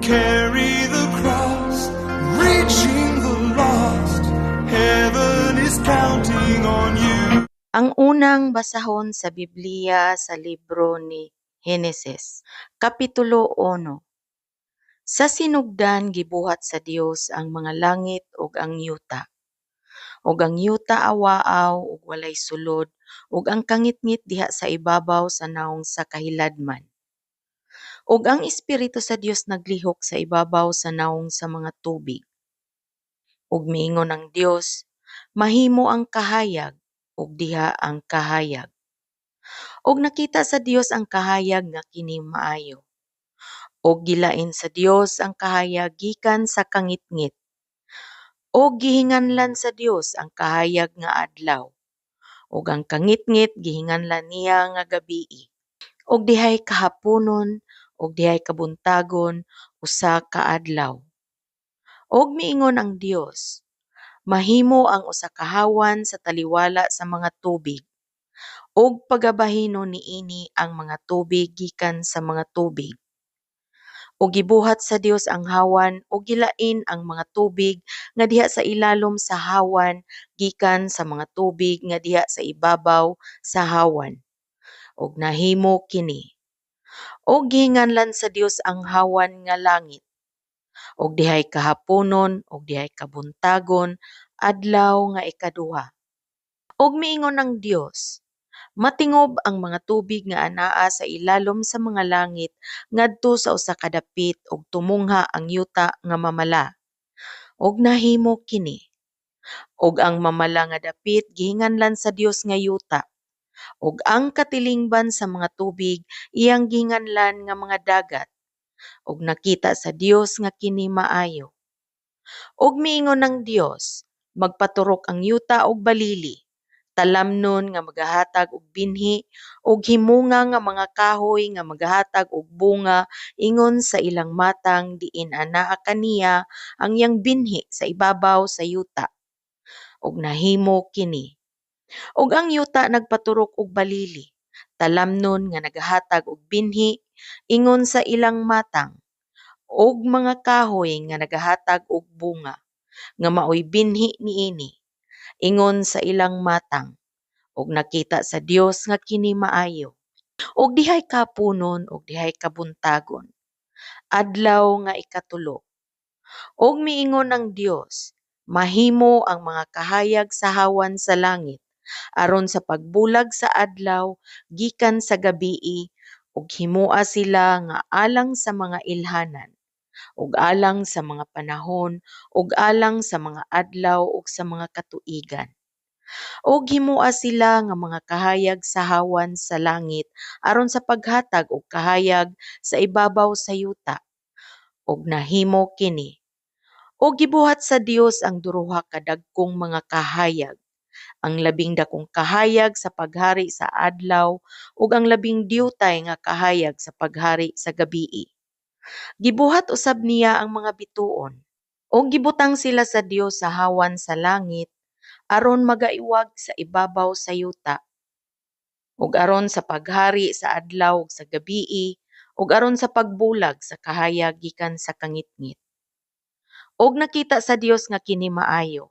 carry the cross, reaching the lost. Heaven is counting on you. Ang unang basahon sa Biblia sa libro ni Heneses, Kapitulo 1. Sa sinugdan gibuhat sa Dios ang mga langit ug ang yuta. Ug ang yuta awaaw ug walay sulod, ug ang kangitngit diha sa ibabaw sa naong sa kahiladman. Ug ang Espiritu sa Dios naglihok sa ibabaw sa naong sa mga tubig. Ug miingon ang Dios, mahimo ang kahayag, ug diha ang kahayag. Og nakita sa Dios ang kahayag nga kini maayo. Og gilain sa Dios ang kahayag gikan sa kangitngit. Og gihinganlan sa Dios ang kahayag nga adlaw. Og ang kangitngit gihinganlan niya nga gabii. Og dihay kahaponon, og dihay kabuntagon, usa ka adlaw. Og miingon ang Dios, mahimo ang usa ka hawan sa taliwala sa mga tubig. Og pagabahino niini ang mga tubig gikan sa mga tubig. O gibuhat sa Dios ang hawan o gilain ang mga tubig nga diha sa ilalom sa hawan gikan sa mga tubig nga diha sa ibabaw sa hawan. Og nahimo kini. O gihinganlan sa Dios ang hawan nga langit. Og dihay kahaponon og dihay kabuntagon adlaw nga ikaduha. Og miingon ang Dios, matingob ang mga tubig nga anaa sa ilalom sa mga langit ngadto sa usa ka dapit ug tumungha ang yuta nga mamala. Og nahimo kini. Og ang mamala nga dapit gihinganlan sa Dios nga yuta. Og ang katilingban sa mga tubig iyang gihinganlan nga mga dagat. Og nakita sa Dios nga kini maayo. Og miingon ng Dios, magpaturok ang yuta og balili. Talamnon nga magahatag og binhi ug himunga nga mga kahoy nga magahatag og bunga ingon sa ilang matang diin anaa kaniya ang iyang binhi sa ibabaw sa yuta. Ug nahimo kini. Ug ang yuta nagpaturok og balili. Talamnon nga nagahatag og binhi ingon sa ilang matang og mga kahoy nga nagahatag og bunga nga maoy binhi niini ingon sa ilang matang. Og nakita sa Dios nga kini maayo. Og dihay kapunon og dihay kabuntagon. Adlaw nga ikatulo. Og miingon ang Dios, mahimo ang mga kahayag sa hawan sa langit aron sa pagbulag sa adlaw gikan sa gabii ug himua sila nga alang sa mga ilhanan ug alang sa mga panahon ug alang sa mga adlaw ug sa mga katuigan. Og himua sila nga mga kahayag sa hawan sa langit aron sa paghatag og kahayag sa ibabaw sa yuta. Og nahimo kini. Og gibuhat sa Dios ang duruha ka dagkong mga kahayag. Ang labing dakong kahayag sa paghari sa adlaw ug ang labing diutay nga kahayag sa paghari sa gabii. Gibuhat usab niya ang mga bituon. Og gibutang sila sa Dios sa hawan sa langit aron magaiwag sa ibabaw sa yuta. Ug aron sa paghari sa adlaw ug sa gabii, ug aron sa pagbulag sa kahayag gikan sa kangitngit. Og nakita sa Dios nga kini maayo.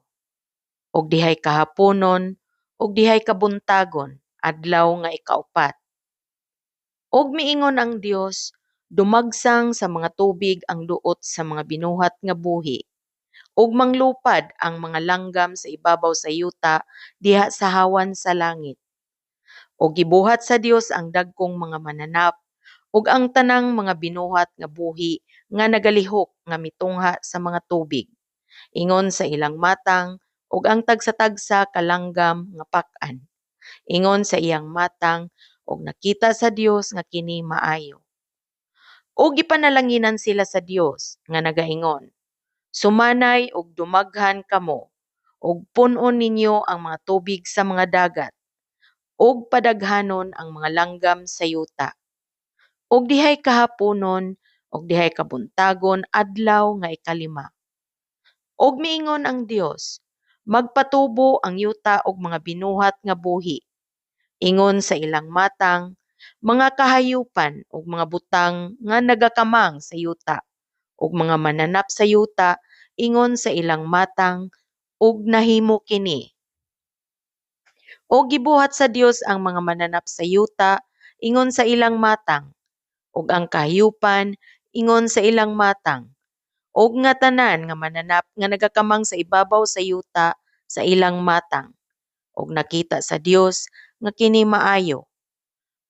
Og dihay kahaponon, og dihay kabuntagon, adlaw nga ikaupat. Og miingon ang Dios, dumagsang sa mga tubig ang duot sa mga binuhat nga buhi. Ug manglupad ang mga langgam sa ibabaw sa yuta diha sa hawan sa langit. Og gibuhat sa Dios ang dagkong mga mananap ug ang tanang mga binuhat nga buhi nga nagalihok nga mitungha sa mga tubig. Ingon sa ilang matang ug ang tagsa-tagsa ka langgam nga pak-an. Ingon sa iyang matang ug nakita sa Dios nga kini maayo. Og gipanalanginan sila sa Dios nga nagaingon, sumanay og dumaghan kamo, og punon ninyo ang mga tubig sa mga dagat, og padaghanon ang mga langgam sa yuta. Og dihay kahaponon, og dihay kabuntagon, adlaw nga ikalima. Og miingon ang Dios, magpatubo ang yuta og mga binuhat nga buhi. Ingon sa ilang matang, mga kahayupan og mga butang nga nagakamang sa yuta, ug mga mananap sa yuta ingon sa ilang matang ug nahimo kini. O gibuhat sa Dios ang mga mananap sa yuta ingon sa ilang matang ug ang kahayupan ingon sa ilang matang ug nga tanan nga mananap nga nagakamang sa ibabaw sa yuta sa ilang matang ug nakita sa Dios nga kini maayo.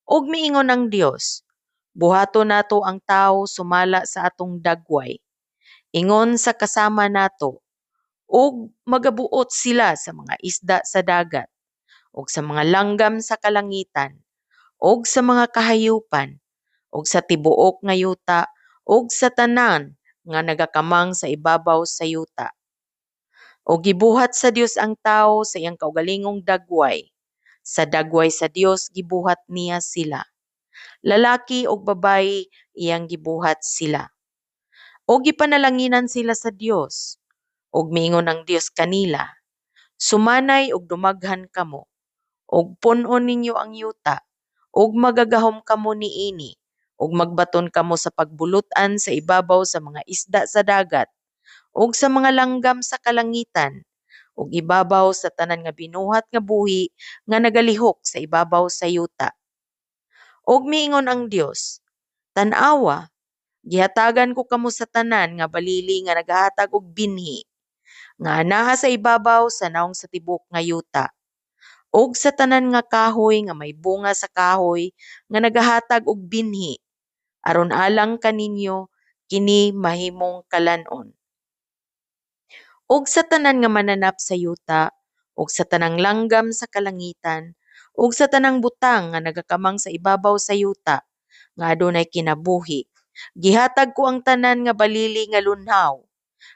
Ug miingon ang Dios, buhaton nato ang tawo sumala sa atong dagway, ingon sa kasama nato, ug magabuot sila sa mga isda sa dagat, ug sa mga langgam sa kalangitan, ug sa mga kahayupan, ug sa tibuok nga yuta, ug sa tanan nga nagakamang sa ibabaw sa yuta. O gibuhat sa Dios ang tawo sa iyang kaugalingong dagway. Sa dagway sa Dios gibuhat niya sila. Lalaki ug babayi iyang gibuhat sila. O gipanalanginan sila sa Dios. Ug miingon ang Dios kanila, sumanay ug dumaghan kamo, ug pun-on ninyo ang yuta, ug magagahom kamo niini, ug magbaton kamo sa pagbulutan sa ibabaw sa mga isda sa dagat, ug sa mga langgam sa kalangitan, ug ibabaw sa tanan nga binuhat nga buhi nga nagalihok sa ibabaw sa yuta. Ug miingon ang Dios, tan-awa, gihatagan ko kamo sa tanan nga balili nga nagahatag og binhi, nga anaa sa ibabaw sa naong sa tibok nga yuta, ug sa tanan nga kahoy nga may bunga sa kahoy nga nagahatag og binhi, aron alang kaninyo kini mahimong kalanon. Ug sa tanan nga mananap sa yuta, ug sa tanang langgam sa kalangitan, ug sa tanang butang nga nagakamang sa ibabaw sa yuta, nga adunay kinabuhi. Gihatag ko ang tanan nga balili nga lunhaw,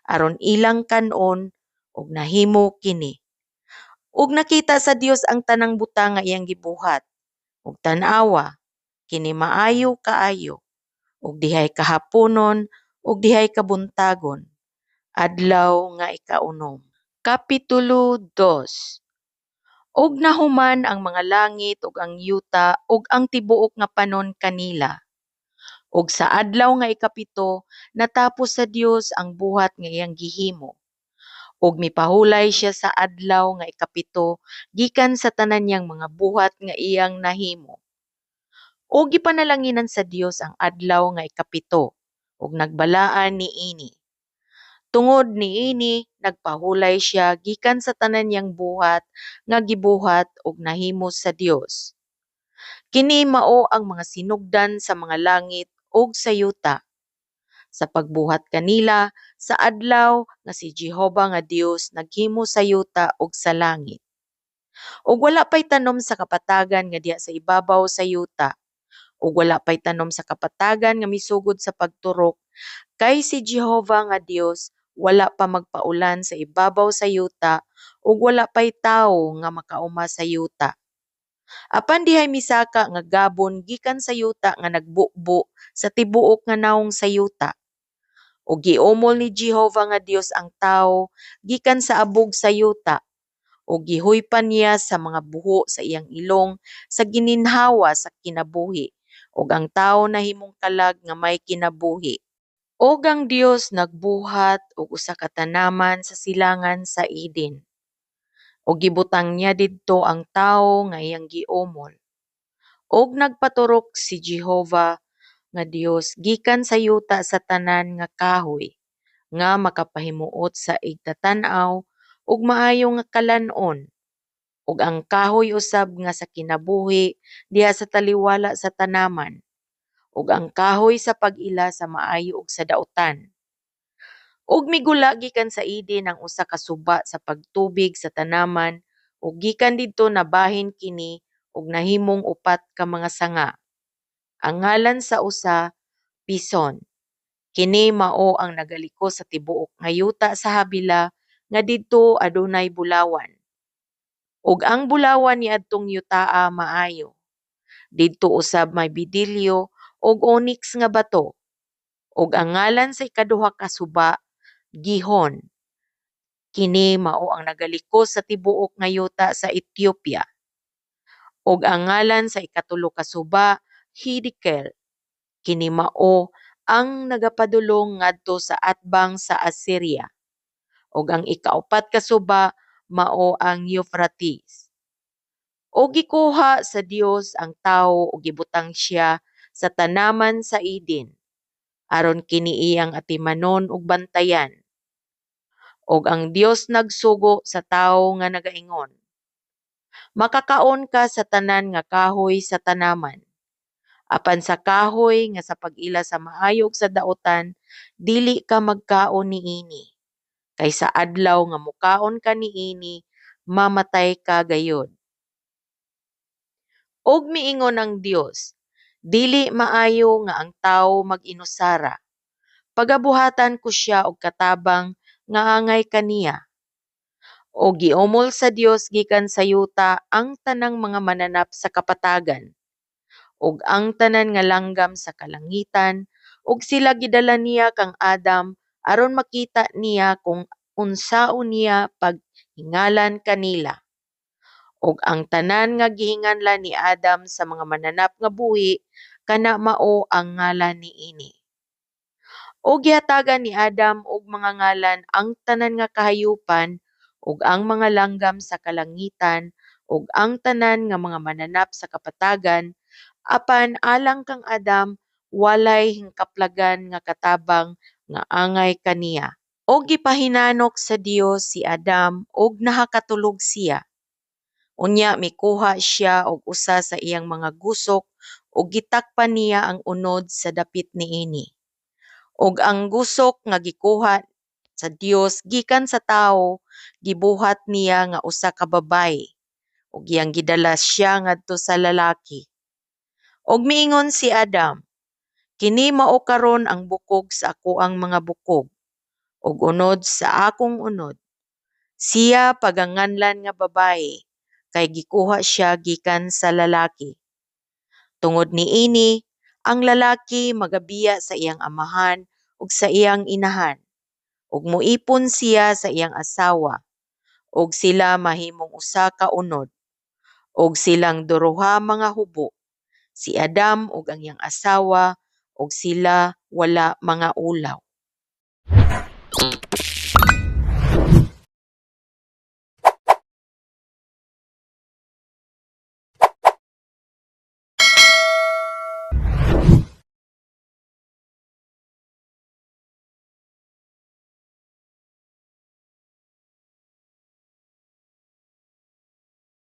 aron ilang kanon, ug nahimo kini. Ug nakita sa Dios ang tanang butang nga iyang gibuhat, ug tan-awa, kini maayo kaayo, ug dihay kahaponon, ug dihay kabuntagon, adlaw nga ikaunom. Kapitulo 2. Og nahuman ang mga langit ug ang yuta ug ang tibuok nga panon kanila. Ug sa adlaw nga ikapito natapos sa Dios ang buhat nga iyang gihimo. Ug mipahulay siya sa adlaw nga ikapito gikan sa tanan niyang mga buhat nga iyang nahimo. Ug gipanalanginan sa Dios ang adlaw nga ikapito ug nagbalaan niini. Tungod niini nagpahulay siya gikan sa tanan niyang buhat nga gibuhat ug nahimo sa Dios. Kini mao ang mga sinugdan sa mga langit ug sa yuta. Sa pagbuhat kanila sa adlaw nga si Jehova nga Dios naghimo sa yuta ug sa langit. Ug wala pay tanom sa kapatagan nga diha sa ibabaw sa yuta, ug wala pay tanom sa kapatagan nga misugod sa pagturok, kay si Jehova nga Dios wala pa magpaulan sa ibabaw sa yuta ug wala pay tawo nga makauma sa yuta. Apan dihay misaka nga gabon gikan sa yuta nga nagbubo sa tibuok nga naong sa yuta. Ug giumol ni Jehova nga Dios ang tawo gikan sa abog sa yuta ug gihuypan niya sa mga buho sa iyang ilong sa gininhawa sa kinabuhi ug ang tawo nahimong kalag nga may kinabuhi. Og ang Dios nagbuhat og usa ka tanaman sa silangan sa Eden. Og gibutang niya didto ang tawo nga iyang giumol. Og nagpaturok si Jehova nga Dios gikan sa yuta sa tanan nga kahoy nga makapahimuot sa igtatan-aw ug maayo nga kalanon. Ug ang kahoy usab nga sa kinabuhi diha sa taliwala sa tanaman. Ug ang kahoy sa pag-ila sa maayo ug sa dautan. Ug migula gikan sa Eden ang usa ka suba sa pagtubig sa tanaman ug gikan didto nabahin kini ug nahimong upat ka mga sanga. Ang ngalan sa usa, Pison. Kini mao ang nagaliko sa tibuok nga yuta sa habila nga didto adunay bulawan. Ug ang bulawan niadtong yutaa maayo. Didto usab may bidilyo ug onyx nga bato. Ug ang ngalan sa ikaduha ka suba, Gihon. Kini mao ang nagaliko sa tibuok nga yuta sa Ethiopia. Ug ang ngalan sa ikatulo ka suba, Hiddekel. Kini mao ang nagapadulong ngadto sa atbang sa Assyria, ug ang ikaupat ka suba mao ang Euphrates. O gikuha sa Dios ang tawo ug gibutang siya sa tanaman sa Eden, aron kini iyang atimanon ug bantayan. Og ang Dios nagsugo sa tawo nga nagaingon, makakaon ka sa tanan nga kahoy sa tanaman. Apan sa kahoy nga sa pag-ila sa mahayog sa daotan, dili ka magkaon niini. Kay sa adlaw nga mukaon ka niini, mamatay ka gayod. Og miingon ang Dios, dili maayo nga ang tawo mag-inusara. Pagabuhatan ko siya og katabang nga angay kaniya. O giumol sa Dios gikan sa yuta ang tanang mga mananap sa kapatagan, ug ang tanan nga langgam sa kalangitan, ug sila gidala niya kang Adam aron makita niya kung unsaon niya paghingalan kanila. Ug ang tanan nga gihinganlan ni Adam sa mga mananap nga buhi, kana mao ang ngalan niini. O gihatagan ni Adam og mga ngalan ang tanan nga kahayupan, ug ang mga langgam sa kalangitan, ug ang tanan nga mga mananap sa kapatagan, apan alang kang Adam, walay hingkaplagan nga katabang nga angay kaniya. O gipahinanok sa Dios si Adam ug nahakatulog siya. Unya mikuha siya og usa sa iyang mga gusok ug gitakpan niya ang unod sa dapit niini. Og ang gusok nga gikuha sa Dios gikan sa tawo, gibuhat niya nga usa ka babaye, ug iyang gidala siya ngadto sa lalaki. Og miingon si Adam, kini mao karon ang bukog sa akoang mga bukog, ug unod sa akong unod. Siya paganganlan nga babaye, kay gikuha siya gikan sa lalaki. Tungod niini, ang lalaki magabiya sa iyang amahan ug sa iyang inahan, ug muipon siya sa iyang asawa, ug sila mahimong usa ka unod, ug silang duruha mga hubo, si Adam ug ang iyang asawa, ug sila wala mga ulaw.